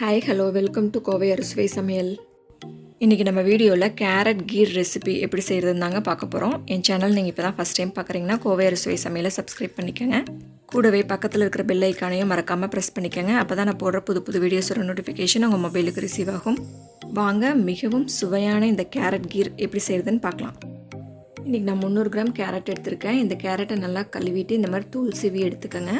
Hi hello welcome to Kovai அறுசுவை சமையல். இன்றைக்கி நம்ம வீடியோவில் கேரட் கீர் ரெசிபி எப்படி செய்கிறதுன்னு தாங்க பார்க்க போகிறோம். என் சேனல் நீங்கள் இப்போ தான் ஃபஸ்ட் டைம் பார்க்குறீங்கன்னா கோவை அறுசுவை சமையலை சப்ஸ்கிரைப் பண்ணிக்கோங்க. கூடவே பக்கத்தில் இருக்கிற பெல் ஐக்கானையும் மறக்காமல் ப்ரெஸ் பண்ணிக்கோங்க. அப்போ தான் நான் போடுற புது புது வீடியோஸோட நோட்டிஃபிகேஷன் உங்கள் மொபைலுக்கு ரிசீவ் ஆகும். வாங்க மிகவும் சுவையான இந்த கேரட் கீர் எப்படி செய்கிறதுன்னு பார்க்கலாம். இன்றைக்கி நான் 300 கிராம் கேரட் எடுத்திருக்கேன். இந்த கேரட்டை நல்லா கழுவிட்டு இந்த மாதிரி தூள் சீவி எடுத்துக்கோங்க.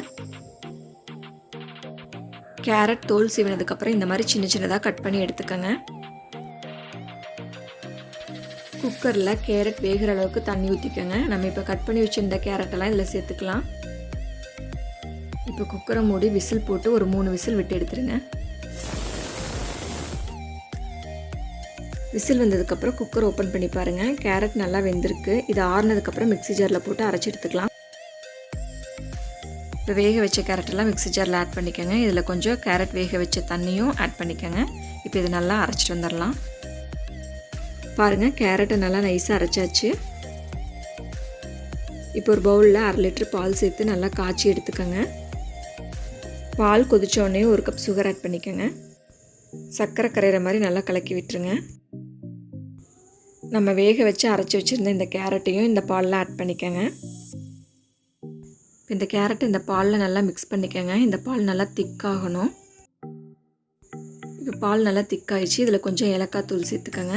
கேரட் தோல் சீவினதுக்கப்புறம் இந்த மாதிரி சின்ன சின்னதாக கட் பண்ணி எடுத்துக்கோங்க. குக்கரில் கேரட் வேகிற அளவுக்கு தண்ணி ஊற்றிக்கோங்க. நம்ம இப்போ கட் பண்ணி வச்சுருந்த கேரட்டெல்லாம் இதில் சேர்த்துக்கலாம். இப்போ குக்கரை மூடி விசில் போட்டு ஒரு 3 விசில் விட்டு எடுத்துருங்க. விசில் வந்ததுக்கப்புறம் குக்கர் ஓப்பன் பண்ணி பாருங்கள். கேரட் நல்லா வெந்திருக்கு. இது ஆறுனதுக்கப்புறம் மிக்ஸி ஜாரில் போட்டு அரைச்சி எடுத்துக்கலாம். இப்போ வேக வச்ச கேரட்டெல்லாம் மிக்ஸி ஜாரில் ஆட் பண்ணிக்கோங்க. இதில் கொஞ்சம் கேரட் வேக வச்ச தண்ணியும் ஆட் பண்ணிக்கோங்க. இப்போ இது நல்லா அரைச்சிட்டு வந்துடலாம். பாருங்கள், கேரட்டை நல்லா நைஸாக அரைச்சாச்சு. இப்போ ஒரு பவுலில் 1/2 லிட்டர் பால் சேர்த்து நல்லா காய்ச்சி எடுத்துக்கோங்க. பால் கொதிச்சோடனே 1 கப் சுகர் ஆட் பண்ணிக்கோங்க. சர்க்கரை கரையிற மாதிரி நல்லா கலக்கி விட்டுருங்க. நம்ம வேக வச்சு அரைச்சி வச்சுருந்த இந்த கேரட்டையும் இந்த பாலில் ஆட் பண்ணிக்கோங்க. இந்த கேரட் இந்த பாலில் நல்லா மிக்ஸ் பண்ணிக்கோங்க. இந்த பால் நல்லா திக்காகணும். இப்போ பால் நல்லா திக்காயிடுச்சு. இதில் கொஞ்சம் ஏலக்காய் தூள் சேர்த்துக்கோங்க.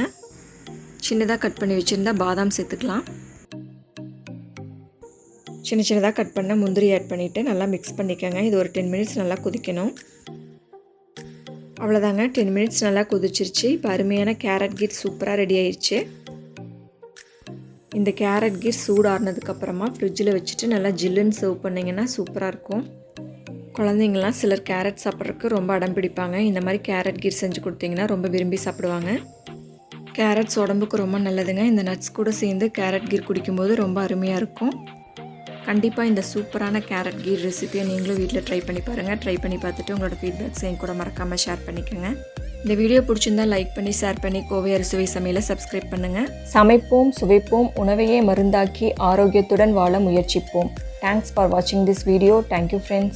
சின்னதாக கட் பண்ணி வச்சுருந்தா பாதாம் சேர்த்துக்கலாம். சின்னதாக கட் பண்ண முந்திரி ஆட் பண்ணிவிட்டு நல்லா மிக்ஸ் பண்ணிக்கோங்க. இது ஒரு 10 மினிட்ஸ் நல்லா கொதிக்கணும். அவ்வளோதாங்க, 10 மினிட்ஸ் நல்லா கொதிச்சிருச்சு. இப்போ அருமையான கேரட் கீர் சூப்பராக ரெடி ஆயிடுச்சு. இந்த கேரட் கீர் சூடாறினதுக்கப்புறமா ஃப்ரிட்ஜில் வச்சுட்டு நல்லா ஜில்லுன்னு சர்வ் பண்ணிங்கன்னா சூப்பராக இருக்கும். குழந்தைங்களாம் சிலர் கேரட் சாப்பிட்றதுக்கு ரொம்ப அடம் பிடிப்பாங்க. இந்த மாதிரி கேரட் கீர் செஞ்சு கொடுத்தீங்கன்னா ரொம்ப விரும்பி சாப்பிடுவாங்க. கேரட்ஸ் உடம்புக்கு ரொம்ப நல்லதுங்க. இந்த நட்ஸ் கூட சேர்ந்து கேரட் கீர் குடிக்கும்போது ரொம்ப அருமையாக இருக்கும். கண்டிப்பாக இந்த சூப்பரான கேரட் கீர் ரெசிபியை நீங்களும் வீட்டில் ட்ரை பண்ணி பாருங்கள். ட்ரை பண்ணி பார்த்துட்டு உங்களோட ஃபீட்பேக்ஸை என் கூட மறக்காமல் ஷேர் பண்ணிக்கோங்க. இந்த வீடியோ பிடிச்சிருந்தால் லைக் பண்ணி ஷேர் பண்ணி கோவை அறுசுவை சமையலை சப்ஸ்கிரைப் பண்ணுங்கள். சமைப்போம், சுவைப்போம், உணவையே மருந்தாக்கி ஆரோக்கியத்துடன் வாழ முயற்சிப்போம். தேங்க்ஸ் ஃபார் வாட்சிங் திஸ் வீடியோ. Thank you friends.